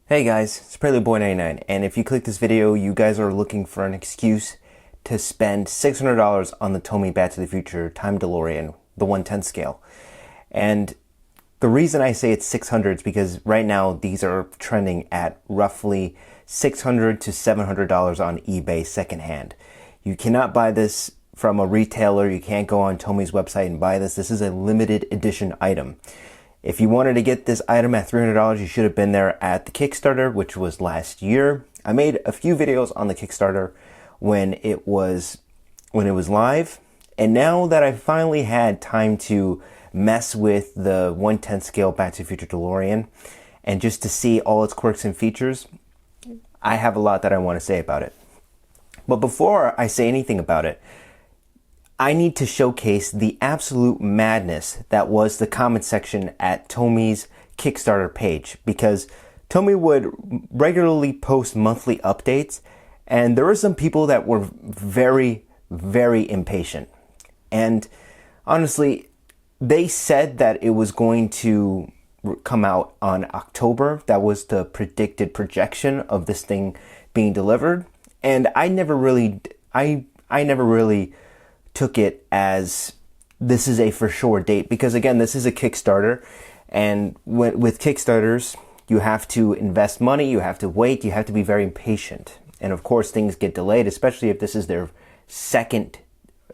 Hey guys, it's Boy99, and if you click this video, you guys are looking for an excuse to spend $600 on the Tomy Back to the Future Time DeLorean, the 1/10 scale. And the reason I say it's 600 is because right now these are trending at roughly $600 to $700 on eBay secondhand. You cannot buy this from a retailer. You can't go on Tomy's website and buy this. This is a limited edition item. If you wanted to get this item at $300, you should have been there at the Kickstarter, which was last year. I made a few videos on the Kickstarter when it was live, and now that I finally had time to mess with the 1/10 scale Back to the Future DeLorean and just to see all its quirks and features, I have a lot that I want to say about it. But before I say anything about it, I need to showcase the absolute madness that was the comment section at Tomy's Kickstarter page, because Tomy would regularly post monthly updates, and there were some people that were very, very impatient. And honestly, they said that it was going to come out on October. That was the predicted projection of this thing being delivered. And I never really took it as this is a for sure date, because again, this is a Kickstarter, and with Kickstarters, you have to invest money, you have to wait, you have to be very patient. And of course, things get delayed, especially if this is their second,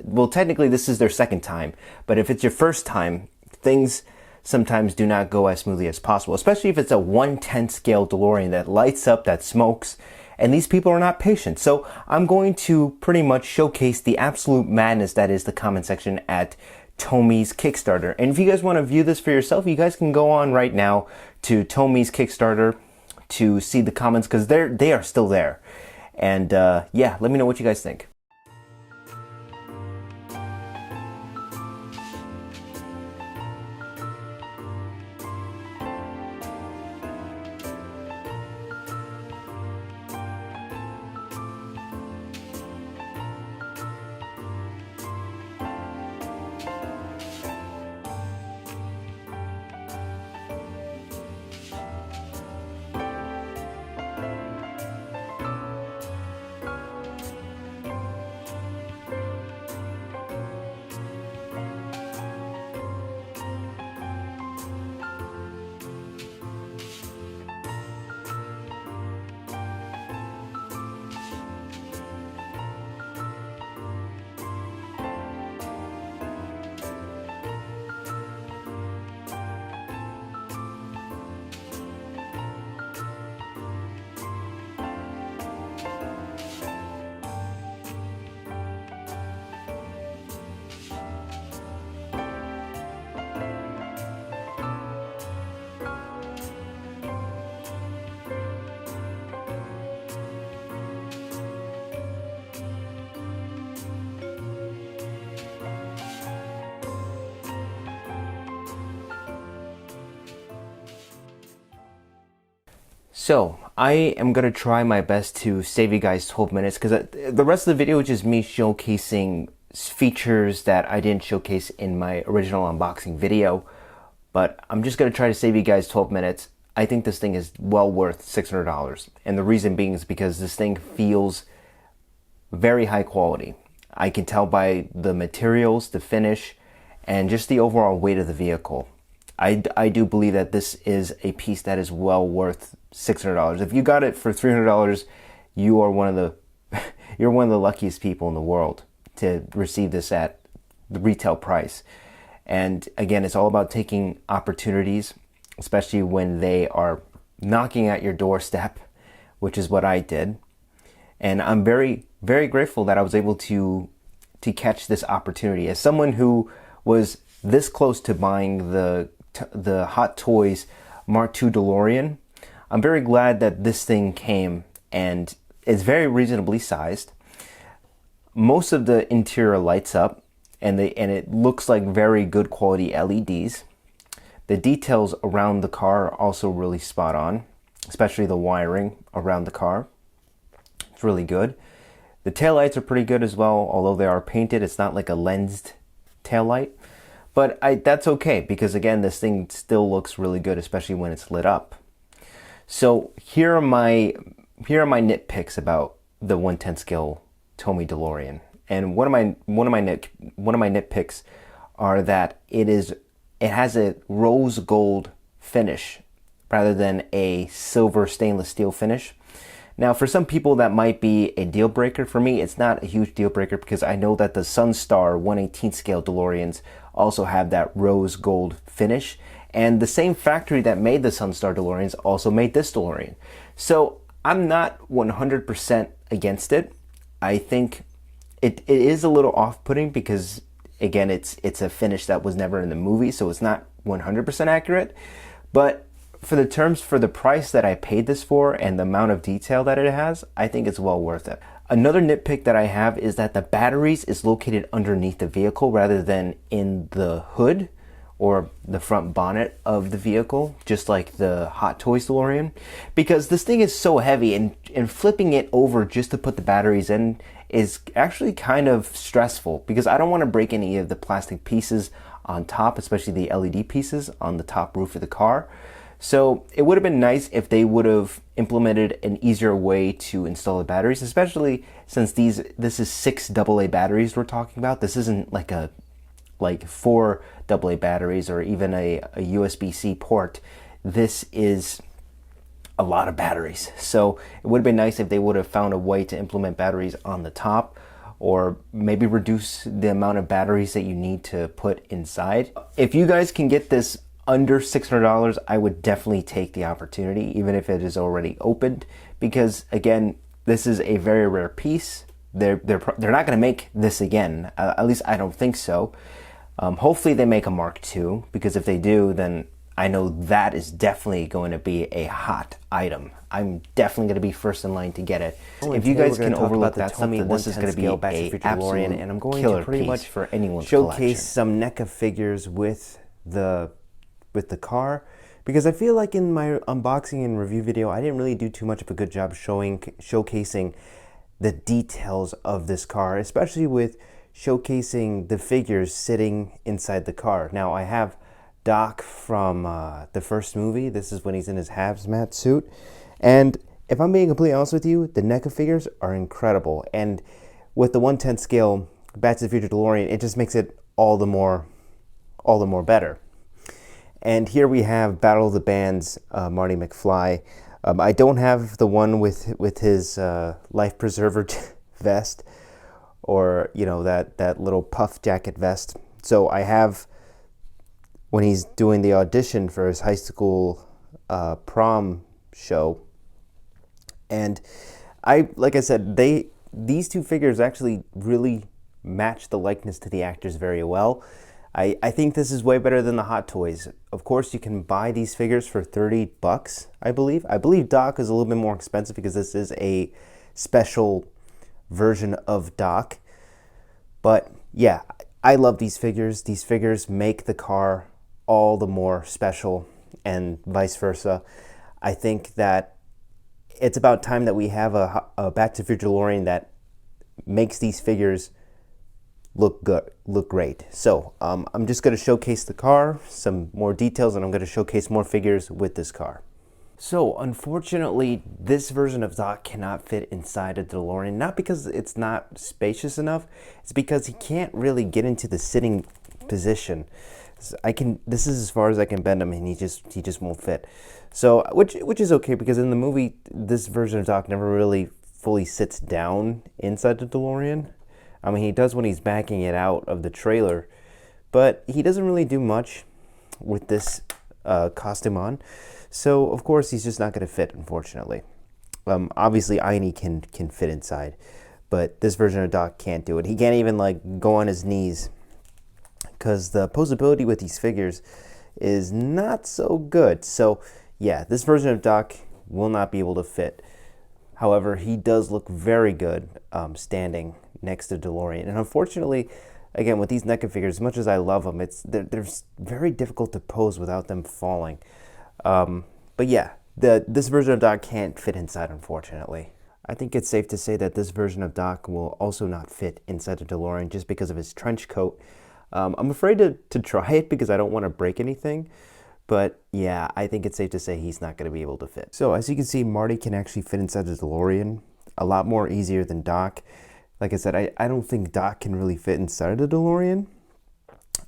well, technically this is their second time, but if it's your first time, things sometimes do not go as smoothly as possible, especially if it's a 1/10 scale DeLorean that lights up, that smokes, and these people are not patient. So I'm going to pretty much showcase the absolute madness that is the comment section at Tomy's Kickstarter. And if you guys want to view this for yourself, you guys can go on right now to Tomy's Kickstarter to see the comments, because they are still there. And yeah, let me know what you guys think. So I am going to try my best to save you guys 12 minutes, because the rest of the video is just me showcasing features that I didn't showcase in my original unboxing video. But I'm just going to try to save you guys 12 minutes. I think this thing is well worth $600. And the reason being is because this thing feels very high quality. I can tell by the materials, the finish, and just the overall weight of the vehicle. I do believe that this is a piece that is well worth $600. If you got it for $300, you are one of the luckiest people in the world to receive this at the retail price. And again, it's all about taking opportunities, especially when they are knocking at your doorstep, which is what I did. And I'm very, very grateful that I was able to catch this opportunity. As someone who was this close to buying the Hot Toys Mark II DeLorean, I'm very glad that this thing came, and it's very reasonably sized. Most of the interior lights up, and it looks like very good quality LEDs. The details around the car are also really spot on, especially the wiring around the car. It's really good. The taillights are pretty good as well, although they are painted. It's not like a lensed taillight. But that's okay, because again, this thing still looks really good, especially when it's lit up. So here are my nitpicks about the 1/10 scale Tomy DeLorean. And one of my nitpicks are that it has a rose gold finish rather than a silver stainless steel finish. Now, for some people that might be a deal breaker. For me, it's not a huge deal breaker because I know that the Sunstar 1/18 scale DeLoreans also have that rose gold finish. And the same factory that made the Sunstar DeLoreans also made this DeLorean. So I'm not 100% against it. I think it is a little off-putting because, again, it's a finish that was never in the movie, so it's not 100% accurate. But for the price that I paid this for and the amount of detail that it has, I think it's well worth it. Another nitpick that I have is that the batteries is located underneath the vehicle rather than in the hood or the front bonnet of the vehicle, just like the Hot Toys DeLorean. Because this thing is so heavy, and flipping it over just to put the batteries in is actually kind of stressful because I don't want to break any of the plastic pieces on top, especially the LED pieces on the top roof of the car. So it would have been nice if they would have implemented an easier way to install the batteries, especially since this is 6 AA batteries we're talking about. This isn't like 4 AA batteries or even a USB-C port. This is a lot of batteries. So it would have been nice if they would have found a way to implement batteries on the top, or maybe reduce the amount of batteries that you need to put inside. If you guys can get this under $600, I would definitely take the opportunity, even if it is already opened, because again, this is a very rare piece. They're not going to make this again. At least I don't think so. Hopefully they make a Mark II, because if they do, then I know that is definitely going to be a hot item. I'm definitely going to be first in line to get it. If you guys can overlook that, something this is going to be a DeLorean, and I'm going to pretty much for anyone's showcase some NECA figures with the car, because I feel like in my unboxing and review video I didn't really do too much of a good job showcasing the details of this car, especially with showcasing the figures sitting inside the car. Now I have Doc from the first movie. This is when he's in his hazmat suit, and if I'm being completely honest with you, the NECA figures are incredible, and with the 1/10 scale Back to the Future DeLorean, it just makes it all the more better. And here we have Battle of the Bands, Marty McFly. I don't have the one with his life preserver vest, or that little puff jacket vest. So I have when he's doing the audition for his high school prom show. And like I said, these two figures actually really match the likeness to the actors very well. I think this is way better than the Hot Toys. Of course, you can buy these figures for $30, I believe. I believe Doc is a little bit more expensive because this is a special version of Doc. But yeah, I love these figures. These figures make the car all the more special, and vice versa. I think that it's about time that we have a Back to the Future DeLorean that makes these figures look great. So I'm just going to showcase the car, some more details, and I'm going to showcase more figures with this car. So unfortunately, this version of Doc cannot fit inside a DeLorean, not because it's not spacious enough, it's because he can't really get into the sitting position. This is as far as I can bend him, and he just won't fit. So which is okay, because in the movie this version of Doc never really fully sits down inside the DeLorean. I mean, he does when he's backing it out of the trailer, but he doesn't really do much with this costume on. So, of course, he's just not going to fit, unfortunately. Obviously, Einie can fit inside, but this version of Doc can't do it. He can't even, go on his knees, because the posability with these figures is not so good. So, yeah, this version of Doc will not be able to fit. However, he does look very good standing next to DeLorean. And unfortunately, again, with these NECA figures, as much as I love them, they're very difficult to pose without them falling. But yeah, this version of Doc can't fit inside, unfortunately. I think it's safe to say that this version of Doc will also not fit inside the DeLorean just because of his trench coat. I'm afraid to try it because I don't want to break anything. But yeah, I think it's safe to say he's not going to be able to fit. So as you can see, Marty can actually fit inside the DeLorean a lot more easier than Doc. Like I said, I don't think Doc can really fit inside of the DeLorean.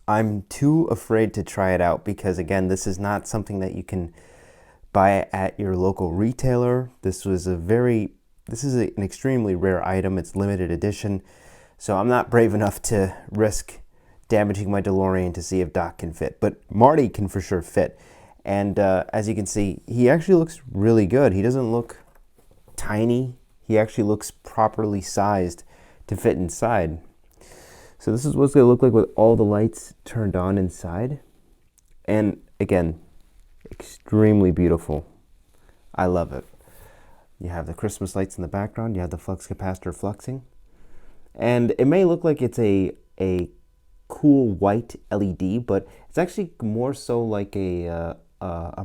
I'm too afraid to try it out because, again, this is not something that you can buy at your local retailer. This is an extremely rare item. It's limited edition. So I'm not brave enough to risk damaging my DeLorean to see if Doc can fit. But Marty can for sure fit. And as you can see, he actually looks really good. He doesn't look tiny. He actually looks properly sized to fit inside. So this is what it's going to look like with all the lights turned on inside. And again, extremely beautiful. I love it. You have the Christmas lights in the background. You have the flux capacitor fluxing. And it may look like it's a cool white LED, but it's actually more so like a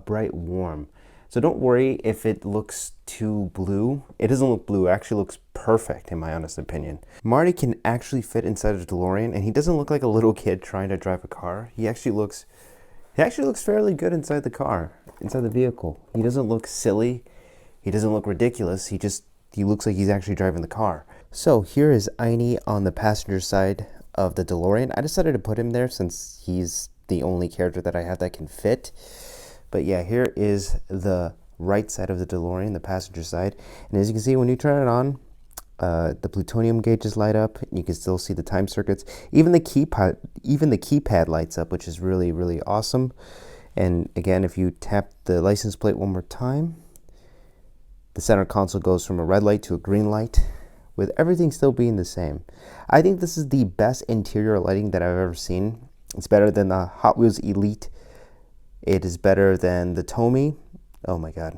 bright warm. So don't worry if it looks too blue. It doesn't look blue. It actually looks perfect in my honest opinion. Marty can actually fit inside a DeLorean, and he doesn't look like a little kid trying to drive a car. He actually looks fairly good inside the car, inside the vehicle. He doesn't look silly. He doesn't look ridiculous. He looks like he's actually driving the car. So here is Einie on the passenger side of the DeLorean. I decided to put him there since he's the only character that I have that can fit. But yeah, here is the right side of the DeLorean, the passenger side. And as you can see, when you turn it on, the plutonium gauges light up. And you can still see the time circuits. Even the keypad lights up, which is really, really awesome. And again, if you tap the license plate one more time, the center console goes from a red light to a green light, with everything still being the same. I think this is the best interior lighting that I've ever seen. It's better than the Hot Wheels Elite. It is better than the Tomy. Oh my God.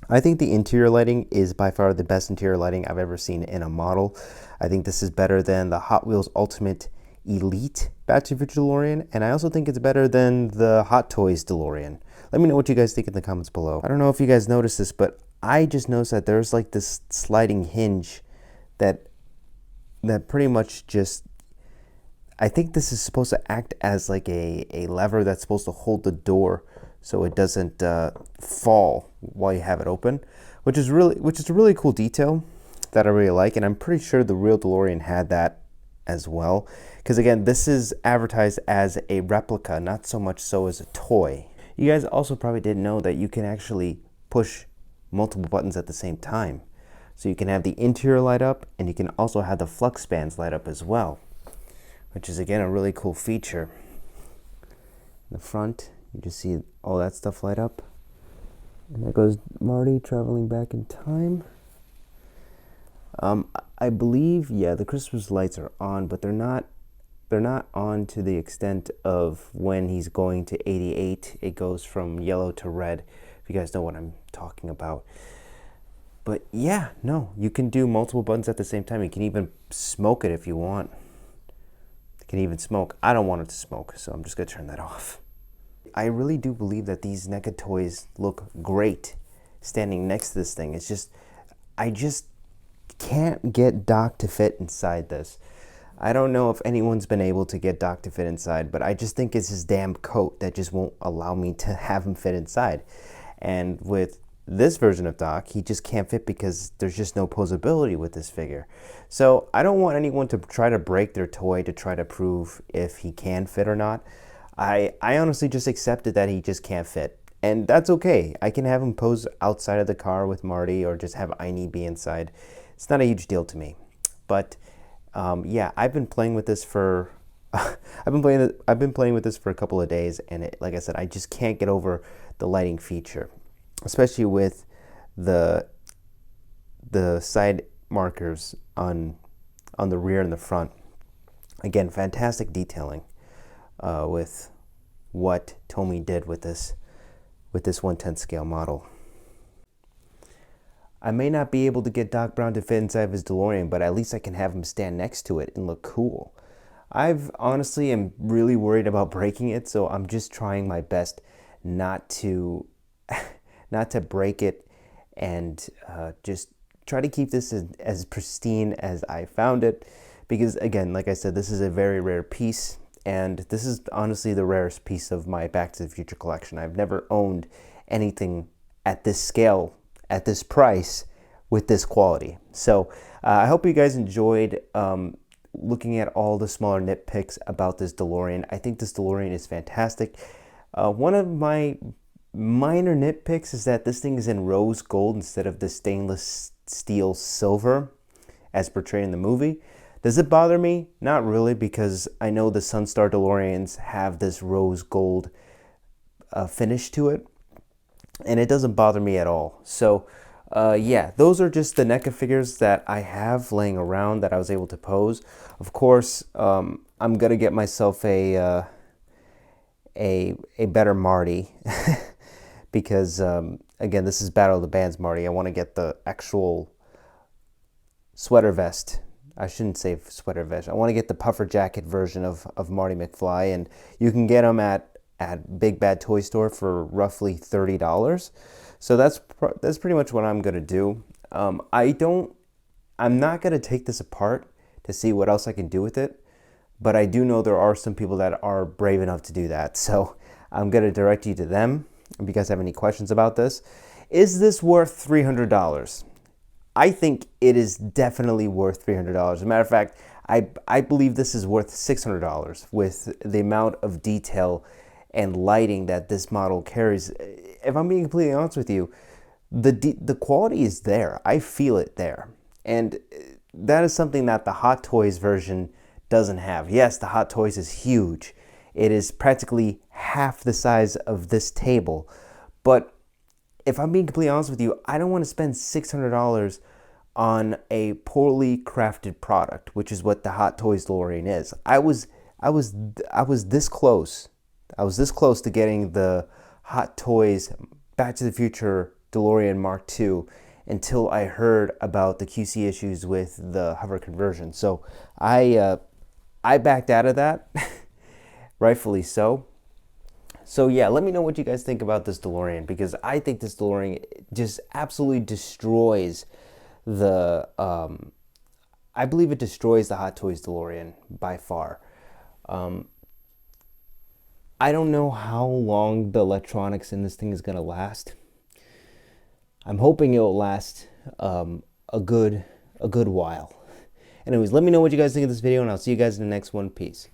I think the interior lighting is by far the best interior lighting I've ever seen in a model. I think this is better than the Hot Wheels Ultimate Elite Back to the Future DeLorean, and I also think it's better than the Hot Toys DeLorean. Let me know what you guys think in the comments below. I don't know if you guys noticed this, but I just noticed that there's like this sliding hinge that pretty much just, I think this is supposed to act as like a lever that's supposed to hold the door so it doesn't fall while you have it open, which is a really cool detail that I really like, and I'm pretty sure the real DeLorean had that as well. Because again, this is advertised as a replica, not so much so as a toy. You guys also probably didn't know that you can actually push multiple buttons at the same time. So you can have the interior light up, and you can also have the flux bands light up as well, which is again a really cool feature. In the front, you just see all that stuff light up. And there goes Marty traveling back in time. I believe, yeah, the Christmas lights are on, but they're not on to the extent of when he's going to 88. It goes from yellow to red, if you guys know what I'm talking about. But yeah, no, you can do multiple buttons at the same time. You can even smoke it if you want. You can even smoke. I don't want it to smoke, so I'm just gonna turn that off. I really do believe that these NECA toys look great standing next to this thing. It's just, I just can't get Doc to fit inside this. I don't know if anyone's been able to get Doc to fit inside, but I just think it's his damn coat that just won't allow me to have him fit inside. And with this version of Doc, he just can't fit because there's just no posability with this figure. So I don't want anyone to try to break their toy to try to prove if he can fit or not. I honestly just accepted that he just can't fit. And that's okay. I can have him pose outside of the car with Marty, or just have Einie be inside. It's not a huge deal to me. But yeah, I've been playing with this for I've been playing with this for a couple of days, and like I said, I just can't get over the lighting feature, especially with the side markers on the rear and the front. Again, fantastic detailing with what Tomy did with this 1/10 scale model. I may not be able to get Doc Brown to fit inside of his DeLorean, but at least I can have him stand next to it and look cool. I've honestly am really worried about breaking it, so I'm just trying my best not to break it, and just try to keep this as pristine as I found it, because again, like I said, this is a very rare piece, and this is honestly the rarest piece of my Back to the Future collection. I've never owned anything at this scale, at this price, with this quality. So I hope you guys enjoyed looking at all the smaller nitpicks about this DeLorean. I think this DeLorean is fantastic. One of my minor nitpicks is that this thing is in rose gold instead of the stainless steel silver as portrayed in the movie. Does it bother me? Not really, because I know the Sunstar DeLoreans have this rose gold finish to it, and it doesn't bother me at all. So yeah, those are just the NECA figures that I have laying around that I was able to pose. Of course, I'm gonna get myself a better Marty because again, this is Battle of the Bands Marty. I want to get the actual sweater vest. I shouldn't say sweater vest. I want to get the puffer jacket version of Marty McFly, and you can get them at Big Bad Toy Store for roughly $30. So that's pretty much what I'm gonna do. I'm not gonna take this apart to see what else I can do with it, but I do know there are some people that are brave enough to do that. So I'm gonna direct you to them. If you guys have any questions about this, is this worth $300? I think it is definitely worth $300. As a matter of fact, I believe this is worth $600 with the amount of detail and lighting that this model carries. If I'm being completely honest with you, the quality is there. I feel it there. And that is something that the Hot Toys version doesn't have. Yes, the Hot Toys is huge. It is practically half the size of this table. But if I'm being completely honest with you, I don't want to spend $600 on a poorly crafted product, which is what the Hot Toys DeLorean is. I was this close. I was this close to getting the Hot Toys Back to the Future DeLorean Mark II until I heard about the QC issues with the hover conversion. So I backed out of that, rightfully so. So yeah, let me know what you guys think about this DeLorean, because I think this DeLorean just absolutely destroys the, I believe it destroys the Hot Toys DeLorean by far. I don't know how long the electronics in this thing is going to last. I'm hoping it'll last a good while. Anyways, let me know what you guys think of this video, and I'll see you guys in the next one. Peace.